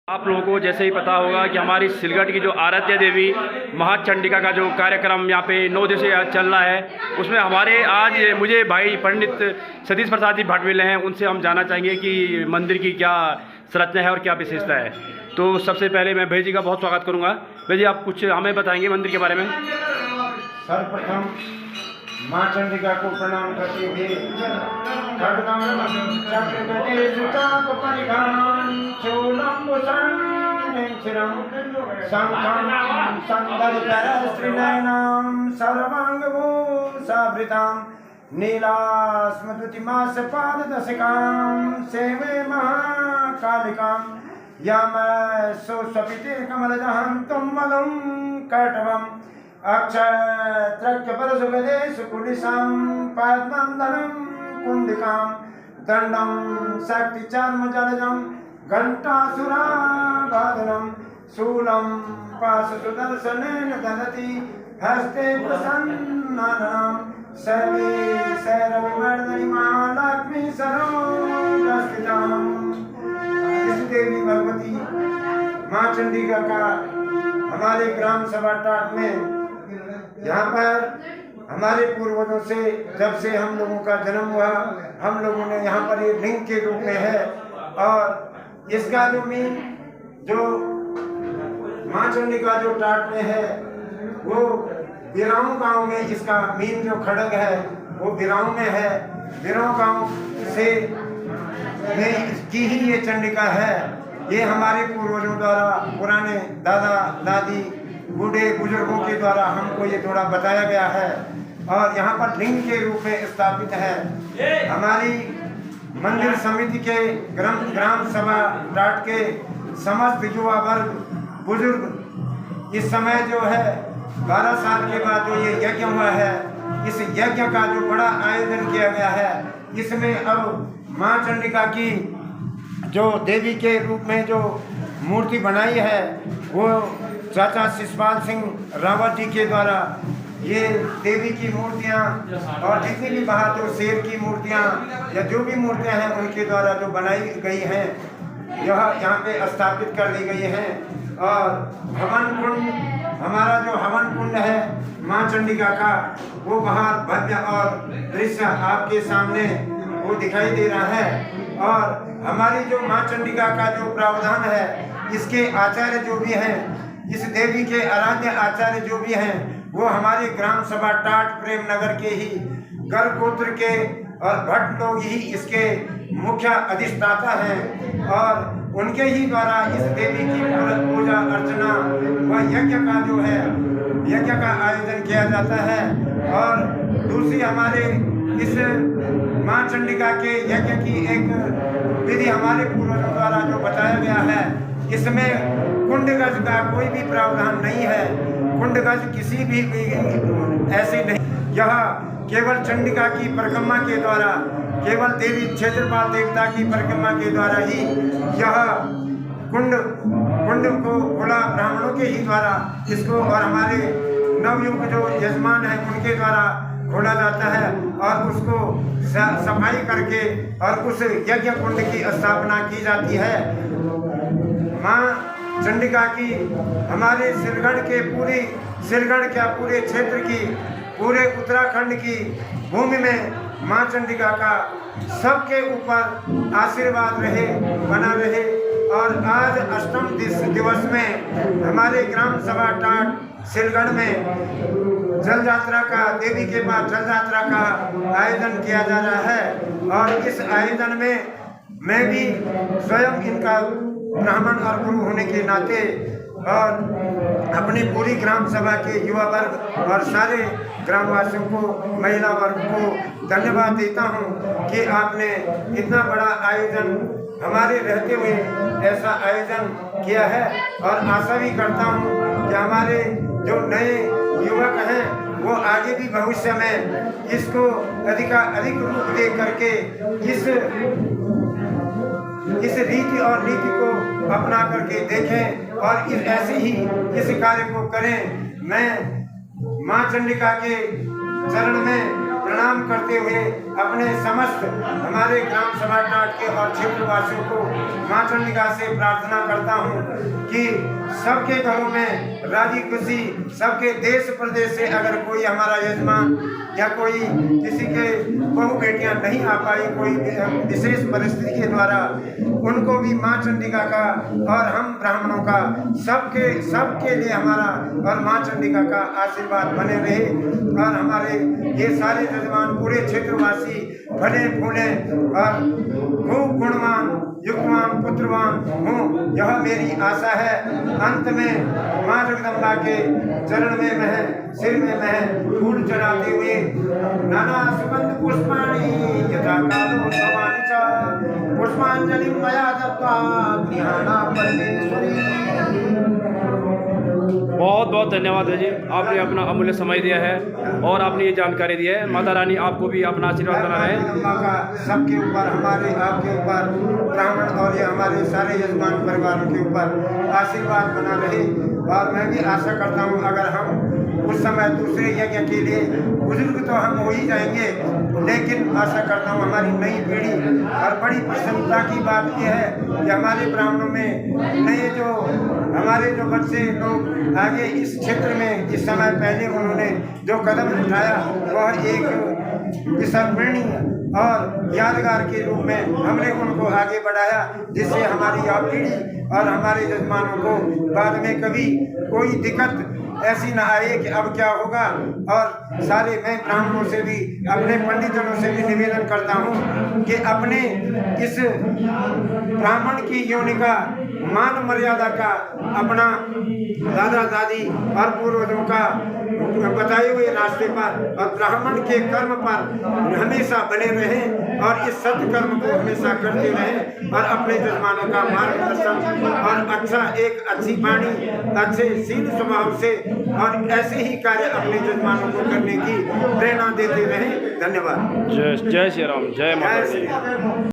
आप लोगों को जैसे ही पता होगा कि हमारी सिलगट की जो आराध्य देवी महाचंडिका का जो कार्यक्रम यहाँ पे 9 दिवसीय चल रहा है, उसमें हमारे आज मुझे भाई पंडित सतीश प्रसाद जी भट्ट मिले हैं। उनसे हम जानना चाहेंगे कि मंदिर की क्या संरचना है और क्या विशेषता है। तो सबसे पहले मैं भैया जी का बहुत स्वागत करूँगा। भैया जी, आप कुछ हमें बताएंगे मंदिर के बारे में। सर्वप्रथम माँ चंडिका को प्रणाम करते हुए नीलास्मृतिमासपाददशकां सेवे महाकालिकां यम सुस्वपिते कमलदहं तुमलं कटवम् अक्षत्रक्यपरसुगदेशकुलिशां पद्मं धनं कुण्डिकां दण्डं शक्तिचार्मजलजं घण्टासुरावादनं शूलं पाशसुदर्शनेन ददति हस्ते प्रसन्नाननं शैले शैरविमर्दनि महालक्ष्मी सरोदस्थिताम्। इस देवी भगवती माँ चंडिका का हमारे ग्राम सभा टाट में यहाँ पर हमारे पूर्वजों से जब से हम लोगों का जन्म हुआ, हम लोगों ने यहाँ पर ये लिंग के रूप में है। और इसका जो मीन जो माँ चंडिका जो टाट में है वो बिराऊ गांव में, इसका मीन जो खड़ग है वो बिराऊ में है। बिराऊ गांव से में की ही ये चंडिका है। ये हमारे पूर्वजों द्वारा, पुराने दादा दादी बूढ़े बुजुर्गों के द्वारा हमको ये थोड़ा बताया गया है और यहाँ पर लिंग के रूप में स्थापित है। हमारी मंदिर समिति के ग्राम सभा टाट के समस्त युवा वर्ग बुजुर्ग इस समय जो है 12 साल के बाद जो ये यज्ञ हुआ है, इस यज्ञ का जो बड़ा आयोजन किया गया है, इसमें अब माँ चंडिका की जो देवी के रूप में जो मूर्ति बनाई है वो चाचा शिषपाल सिंह रावत जी के द्वारा ये देवी की मूर्तियाँ और जितनी भी बहादुर शेर की मूर्तियाँ या जो भी मूर्तियाँ हैं उनके द्वारा जो बनाई गई हैं यह यहाँ पे स्थापित कर दी गई हैं। और हवन कुंड, हमारा जो हवन कुंड है माँ चंडिका का, वो बाहर भव्य और दृश्य आपके सामने वो दिखाई दे रहा है। और हमारी जो माँ चंडिका का जो प्रावधान है, इसके आचार्य जो भी हैं, इस देवी के आराध्य आचार्य जो भी हैं, वो हमारे ग्राम सभा टाट प्रेम नगर के ही गर्भगोत्र के और भट्ट लोग ही इसके मुख्य अधिष्ठाता हैं। और उनके ही द्वारा इस देवी की पूजा अर्चना व यज्ञ का जो है यज्ञ का आयोजन किया जाता है। और दूसरी हमारे इस माँ चंडिका के यज्ञ की एक विधि हमारे पूर्वजों द्वारा जो बताया गया है, इसमें कुंडगज का कोई भी प्रावधान नहीं है। कुंडगज किसी भी ऐसी नहीं, यह केवल चंडिका की परिक्रमा के द्वारा, केवल देवी क्षेत्रपाल देवता की परिक्रमा के द्वारा ही यह कुंड को खुला ब्राह्मणों के ही द्वारा इसको और हमारे नवयुग जो यजमान हैं उनके द्वारा खोला जाता है और उसको सफाई करके और उस यज्ञ कुंड की स्थापना की जाती है। माँ चंडिका की हमारे सिलगढ़ क्या पूरे क्षेत्र की, पूरे उत्तराखंड की भूमि में माँ चंडिका का सबके ऊपर आशीर्वाद रहे, बना रहे। और आज अष्टम दिवस में हमारे ग्राम सभा टाट सिलगढ़ में जल यात्रा का, देवी के पास जल यात्रा का आयोजन किया जा रहा है। और इस आयोजन में मैं भी स्वयं इनका ब्राह्मण और गुरु होने के नाते और अपनी पूरी ग्राम सभा के युवा वर्ग और सारे ग्रामवासियों को, महिला वर्ग को धन्यवाद देता हूं कि आपने इतना बड़ा आयोजन हमारे रहते हुए ऐसा आयोजन किया है। और आशा भी करता हूं कि हमारे जो नए युवक हैं वो आगे भी भविष्य में इसको अधिक रूप दे करके इस रीति और नीति को अपना करके देखें और ऐसे ही इस कार्य को करें। मैं माँ चंडिका के चरण में प्रणाम करते हुए अपने समस्त हमारे ग्राम सभा टाट के और क्षेत्रवासियों को मां चंडिका से प्रार्थना करता हूं कि सबके घरों में राजी खुशी, सबके देश प्रदेश से अगर कोई हमारा यजमान या कोई किसी के बहू बेटियां नहीं आ पाई कोई विशेष परिस्थिति के द्वारा, उनको भी मां चंडिका का और हम ब्राह्मणों का सबके लिए हमारा और मां चंडिका का आशीर्वाद बने रहे और हमारे ये सारे यजमान पूरे क्षेत्रवासी भले फूले और खूब गुणवान युक्तवान पुत्रवान हूँ, यह मेरी आशा है। अंत में मां जगदम्बा के चरण में मैं सिर में मैं फूल चढ़ाते हुए नाना सुगंध पुष्पाणि यथा कालो भवानी च पुष्पांजलि मया दत्त्वा गृहाणा परमेश्वरी। बहुत बहुत धन्यवाद है जी, आपने अपना अमूल्य समय दिया है और आपने ये जानकारी दी है। माता रानी आपको भी अपना आशीर्वाद बना है। का सबके ऊपर, हमारे आपके ऊपर, ब्राह्मण और ये हमारे सारे यजमान परिवारों के ऊपर आशीर्वाद बना रहे। और मैं भी आशा करता हूँ अगर हम उस समय दूसरे यज्ञ के लिए बुजुर्ग तो हम हो ही जाएंगे, लेकिन आशा करता हूँ हमारी नई पीढ़ी, और बड़ी प्रसन्नता की बात यह है कि हमारे ब्राह्मणों में नए जो हमारे जो बच्चे लोग आगे इस क्षेत्र में इस समय पहले उन्होंने जो कदम उठाया वह एक विस्मरणीय और यादगार के रूप में हमने उनको आगे बढ़ाया, जिससे हमारी यह पीढ़ी और हमारे यजमानों को बाद में कभी कोई दिक्कत ऐसी ना आए कि अब क्या होगा। और सारे मैं ब्राह्मणों से भी अपने पंडितजनों से भी निवेदन करता हूँ कि अपने इस ब्राह्मण की योनि का मान मर्यादा का अपना दादा दादी और पूर्वजों का बताए हुए रास्ते पर और ब्राह्मण के कर्म पर हमेशा बने रहें और इस सत्कर्म को हमेशा करते रहें और अपने यजमानों का मार्गदर्शन और एक अच्छी वाणी, अच्छे शील स्वभाव से और ऐसे ही कार्य अपने यजमानों को करने की प्रेरणा देते रहें। धन्यवाद। जय श्री राम, जय माता दी।